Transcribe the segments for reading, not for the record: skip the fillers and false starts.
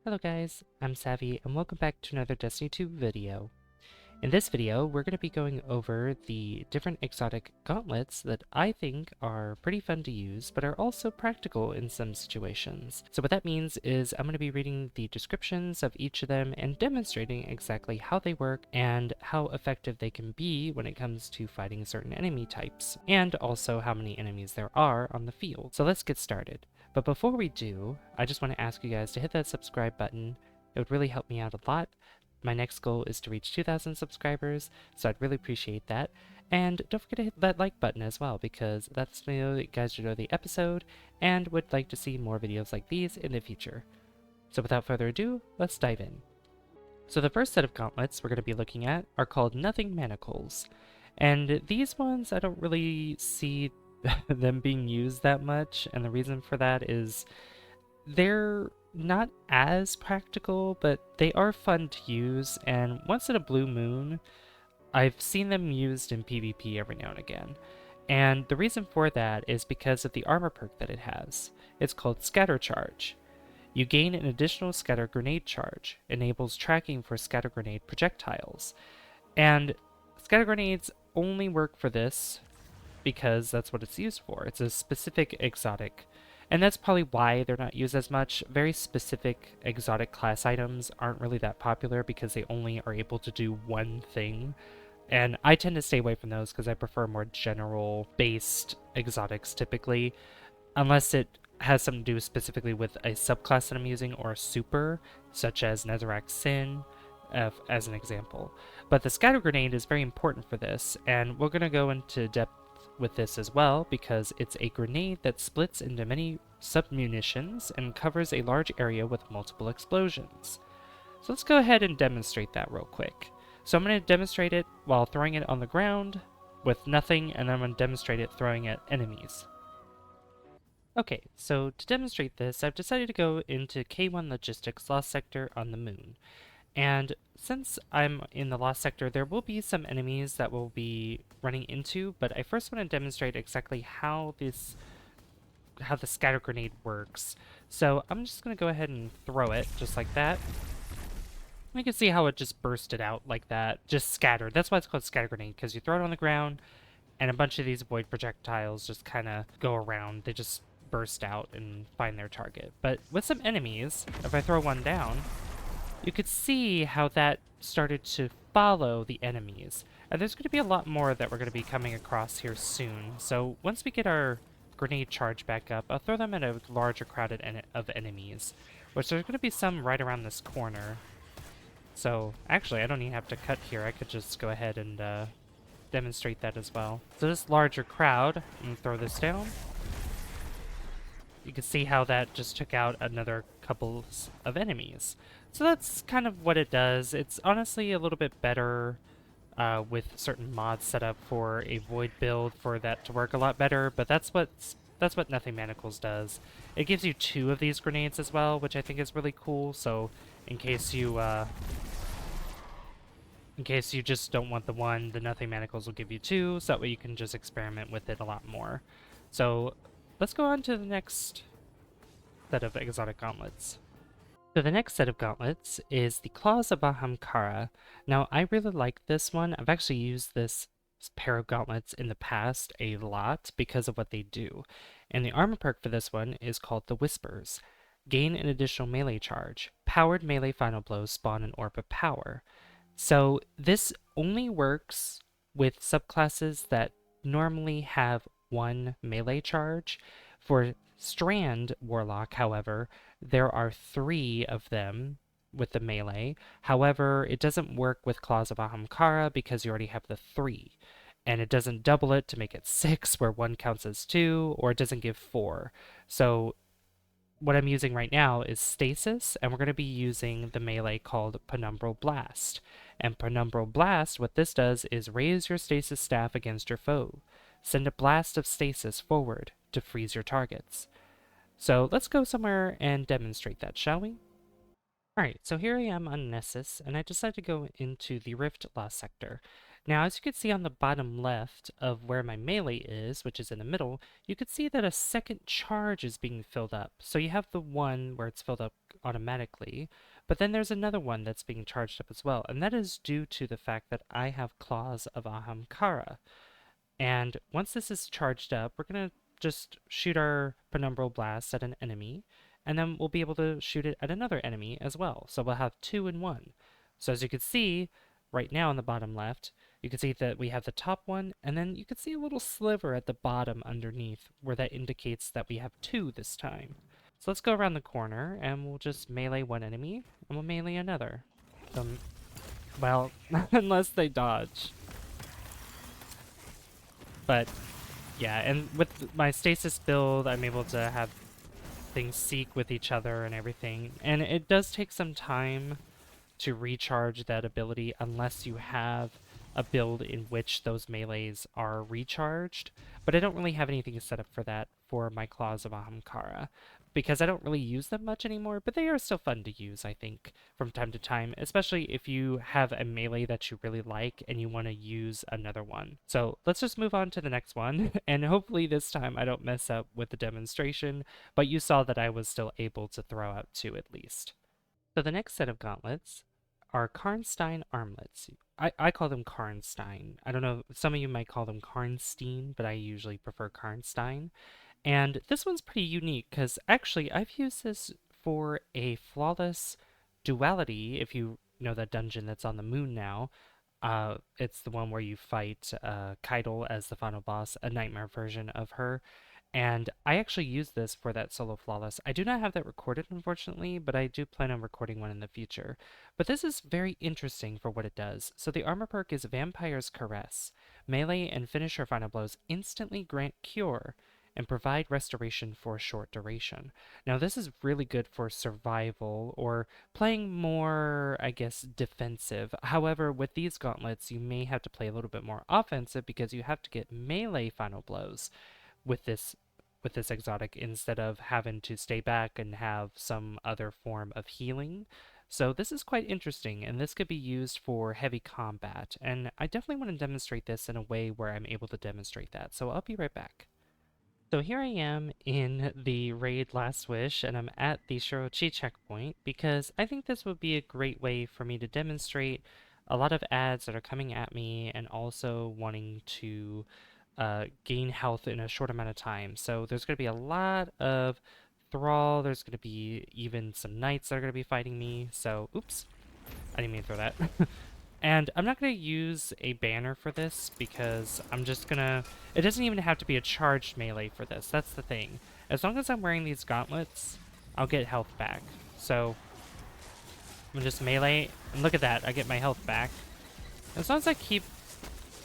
Hello guys, I'm Savvy and welcome back to another Destiny 2 video. In this video, we're going to be going over the different exotic gauntlets that I think are pretty fun to use, but are also practical in some situations. So what that means is I'm going to be reading the descriptions of each of them and demonstrating exactly how they work and how effective they can be when it comes to fighting certain enemy types, and also how many enemies there are on the field. So let's get started. But before we do, I just want to ask you guys to hit that subscribe button. It would really help me out a lot. My next goal is to reach 2,000 subscribers, so I'd really appreciate that. And don't forget to hit that like button as well, because that's me know that you guys should know the episode and would like to see more videos like these in the future. So without further ado, let's dive in. So the first set of gauntlets we're going to be looking at are called Nothing Manacles. And these ones I don't really see them being used that much, and the reason for that is they're not as practical, but they are fun to use, and once in a blue moon, I've seen them used in PvP every now and again. And the reason for that is because of the armor perk that it has. It's called Scatter Charge. You gain an additional scatter grenade charge, enables tracking for scatter grenade projectiles. And scatter grenades only work for this because that's what it's used for. It's a specific exotic. And that's probably why they're not used as much. Very specific exotic class items aren't really that popular because they only are able to do one thing. And I tend to stay away from those because I prefer more general based exotics typically, unless it has something to do specifically with a subclass that I'm using or a super, such as Netherrack Sin, as an example. But the scatter grenade is very important for this, and we're going to go into depth with this as well because it's a grenade that splits into many sub-munitions and covers a large area with multiple explosions. So let's go ahead and demonstrate that real quick. So I'm going to demonstrate it while throwing it on the ground with nothing, and then I'm going to demonstrate it throwing at enemies. Okay, so to demonstrate this, I've decided to go into K1 Logistics Lost Sector on the moon. And since I'm in the Lost Sector, there will be some enemies that we'll be running into, but I first want to demonstrate exactly how the scatter grenade works. So I'm just going to go ahead and throw it, just like that. You can see how it just bursted out like that, just scattered. That's why it's called scatter grenade, because you throw it on the ground, and a bunch of these void projectiles just kind of go around. They just burst out and find their target. But with some enemies, if I throw one down, you could see how that started to follow the enemies. And there's going to be a lot more that we're going to be coming across here soon. So once we get our grenade charge back up, I'll throw them at a larger crowd of enemies, which there's going to be some right around this corner. So actually, I don't even have to cut here. I could just go ahead and demonstrate that as well. So this larger crowd, I'm going to throw this down. You can see how that just took out another couple of enemies. So that's kind of what it does. It's honestly a little bit better with certain mods set up for a void build for that to work a lot better, but that's what Nothing Manacles does. It gives you 2 of these grenades as well, which I think is really cool. So in case you just don't want the one, the Nothing Manacles will give you 2, so that way you can just experiment with it a lot more. So let's go on to the next set of exotic gauntlets. So the next set of gauntlets is the Claws of Ahamkara. Now, I really like this one. I've actually used this pair of gauntlets in the past a lot because of what they do. And the armor perk for this one is called the Whispers. Gain an additional melee charge. Powered melee final blows spawn an orb of power. So this only works with subclasses that normally have 1 melee charge. For Strand Warlock, however, there are 3 of them with the melee. However, it doesn't work with Claws of Ahamkara because you already have the 3. And it doesn't double it to make it 6, where 1 counts as 2, or it doesn't give 4. So what I'm using right now is Stasis, and we're going to be using the melee called Penumbral Blast. And Penumbral Blast, what this does is raise your Stasis staff against your foe. Send a blast of Stasis forward to freeze your targets. So let's go somewhere and demonstrate that, shall we? Alright, so here I am on Nessus, and I decided to go into the Rift Lost Sector. Now, as you can see on the bottom left of where my melee is, which is in the middle, you can see that a second charge is being filled up. So you have the one where it's filled up automatically. But then there's another one that's being charged up as well, and that is due to the fact that I have Claws of Ahamkara. And once this is charged up, we're going to just shoot our Penumbral Blast at an enemy, and then we'll be able to shoot it at another enemy as well. So we'll have 2 in 1. So as you can see, right now on the bottom left, you can see that we have the top one, and then you can see a little sliver at the bottom underneath where that indicates that we have 2 this time. So let's go around the corner, and we'll just melee one enemy, and we'll melee another. Well, unless they dodge. But yeah, and with my stasis build, I'm able to have things seek with each other and everything. And it does take some time to recharge that ability unless you have a build in which those melees are recharged. But I don't really have anything set up for that for my Claws of Ahamkara, because I don't really use them much anymore, but they are still fun to use, I think, from time to time, especially if you have a melee that you really like and you want to use another one. So let's just move on to the next one, and hopefully this time I don't mess up with the demonstration, but you saw that I was still able to throw out 2 at least. So the next set of gauntlets are Karnstein Armlets. I call them Karnstein. I don't know, some of you might call them Karnstein, but I usually prefer Karnstein. And this one's pretty unique because actually I've used this for a flawless duality. If you know that dungeon that's on the moon now, it's the one where you fight Keitel as the final boss, a nightmare version of her. And I actually used this for that solo flawless. I do not have that recorded, unfortunately, but I do plan on recording one in the future. But this is very interesting for what it does. So the armor perk is Vampire's Caress. Melee and finisher final blows instantly grant cure and provide restoration for a short duration. Now this is really good for survival or playing more, I guess, defensive. However, with these gauntlets, you may have to play a little bit more offensive because you have to get melee final blows with this exotic instead of having to stay back and have some other form of healing. So this is quite interesting, and this could be used for heavy combat, and I definitely want to demonstrate this in a way where I'm able to demonstrate that, so I'll be right back. So here I am in the raid Last Wish, and I'm at the Shirochi checkpoint because I think this would be a great way for me to demonstrate a lot of ads that are coming at me and also wanting to gain health in a short amount of time. So there's going to be a lot of Thrall, there's going to be even some Knights that are going to be fighting me, so oops, I didn't mean to throw that. And I'm not going to use a banner for this because I'm just going to... It doesn't even have to be a charged melee for this. That's the thing. As long as I'm wearing these gauntlets, I'll get health back. So I'm going to just melee. And look at that. I get my health back. As long as I keep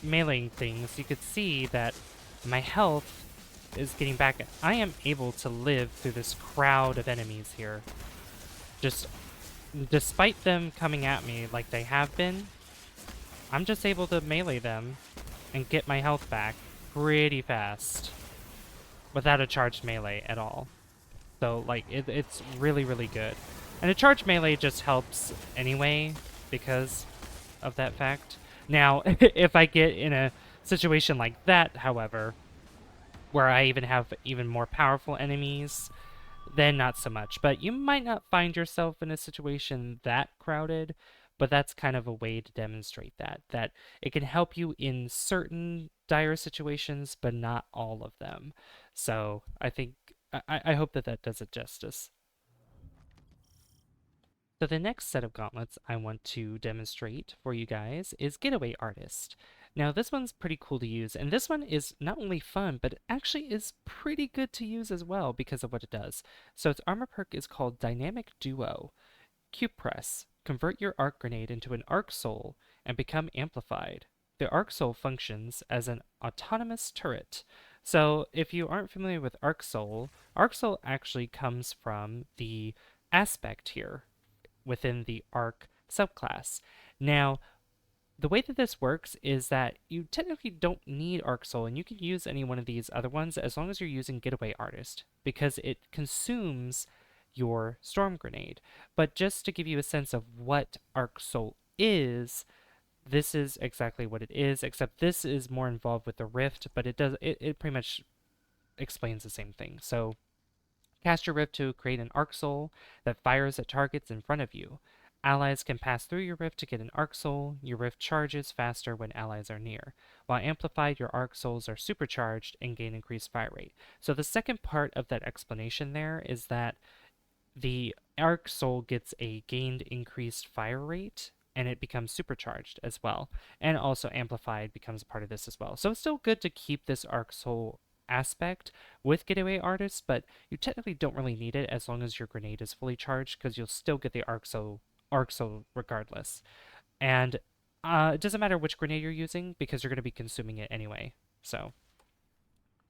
meleeing things, you could see that my health is getting back. I am able to live through this crowd of enemies here. Just despite them coming at me like they have been, I'm just able to melee them and get my health back pretty fast without a charged melee at all. So, like, it's really, really good. And a charged melee just helps anyway because of that fact. Now, if I get in a situation like that, however, where I even have even more powerful enemies, then not so much. But you might not find yourself in a situation that crowded, but that's kind of a way to demonstrate that it can help you in certain dire situations, but not all of them. So I think, I hope that does it justice. So the next set of gauntlets I want to demonstrate for you guys is Getaway Artist. Now this one's pretty cool to use, and this one is not only fun, but it actually is pretty good to use as well because of what it does. So its armor perk is called Dynamic Duo. Cube Press. Convert your arc grenade into an arc soul and become amplified. The arc soul functions as an autonomous turret. So if you aren't familiar with arc soul actually comes from the aspect here within the arc subclass. Now, the way that this works is that you technically don't need Arc Soul, and you can use any one of these other ones as long as you're using Getaway Artist, because it consumes your Storm Grenade. But just to give you a sense of what Arc Soul is, this is exactly what it is, except this is more involved with the Rift, but it pretty much explains the same thing. So Cast your rift to create an arc soul that fires at targets in front of you. Allies can pass through your rift to get an arc soul. Your rift charges faster when allies are near. While amplified, your arc souls are supercharged and gain increased fire rate. So the second part of that explanation there is that the arc soul gets a gained increased fire rate and it becomes supercharged as well. And also amplified becomes a part of this as well. So it's still good to keep this arc soul aspect with Getaway Artist, but you technically don't really need it as long as your grenade is fully charged because you'll still get the arc soul regardless. And it doesn't matter which grenade you're using because you're going to be consuming it anyway. So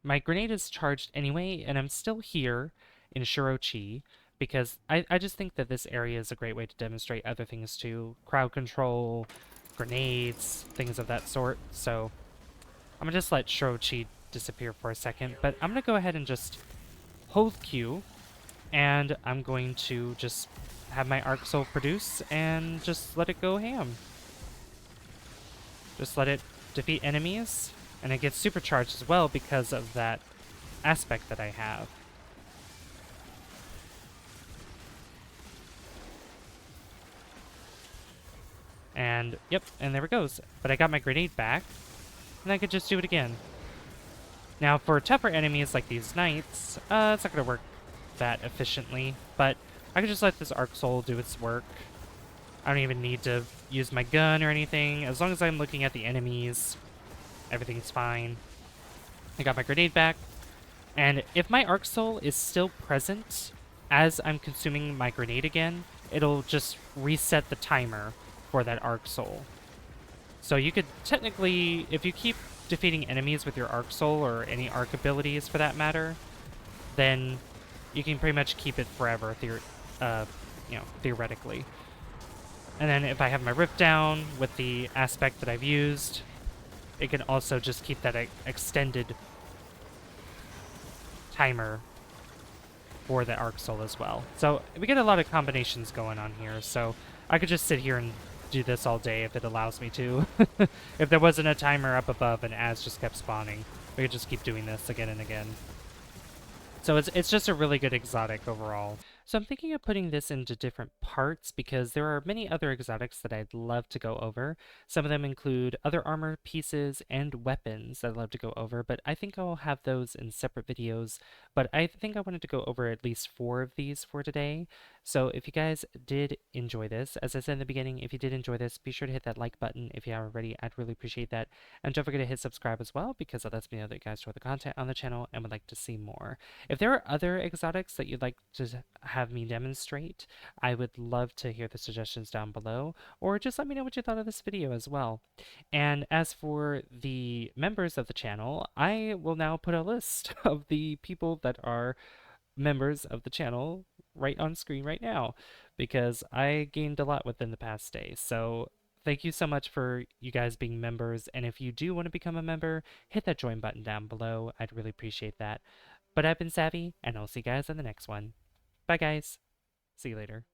my grenade is charged anyway, and I'm still here in Shirochi because I just think that this area is a great way to demonstrate other things too. Crowd control, grenades, things of that sort. So I'm going to just let Shirochi disappear for a second, but I'm going to go ahead and just hold Q, and I'm going to just have my Arc Soul produce and just let it go ham. Just let it defeat enemies, and it gets supercharged as well because of that aspect that I have. And, yep, and there it goes. But I got my grenade back, and I could just do it again. Now, for tougher enemies like these knights, it's not going to work that efficiently, but I could just let this Arc Soul do its work. I don't even need to use my gun or anything. As long as I'm looking at the enemies, everything's fine. I got my grenade back, and if my Arc Soul is still present as I'm consuming my grenade again, it'll just reset the timer for that Arc Soul. So you could technically, if you keep defeating enemies with your Arc Soul or any Arc abilities for that matter, then you can pretty much keep it forever, theoretically. And then if I have my Rift down with the aspect that I've used, it can also just keep that extended timer for the Arc Soul as well. So we get a lot of combinations going on here, so I could just sit here and do this all day if it allows me to. If there wasn't a timer up above and Az just kept spawning, we could just keep doing this again and again. So it's just a really good exotic overall. So I'm thinking of putting this into different parts because there are many other exotics that I'd love to go over. Some of them include other armor pieces and weapons that I'd love to go over, but I think I'll have those in separate videos. But I think I wanted to go over at least 4 of these for today. So if you guys did enjoy this, as I said in the beginning, if you did enjoy this, be sure to hit that like button if you haven't already. I'd really appreciate that. And don't forget to hit subscribe as well because that lets me know that you guys enjoy the content on the channel and would like to see more. If there are other exotics that you'd like to have me demonstrate, I would love to hear the suggestions down below, or just let me know what you thought of this video as well. And as for the members of the channel, I will now put a list of the people that are members of the channel right on screen right now, because I gained a lot within the past day. So thank you so much for you guys being members, and if you do want to become a member, hit that join button down below. I'd really appreciate that. But I've been Savvy, and I'll see you guys in the next one. Bye guys. See you later.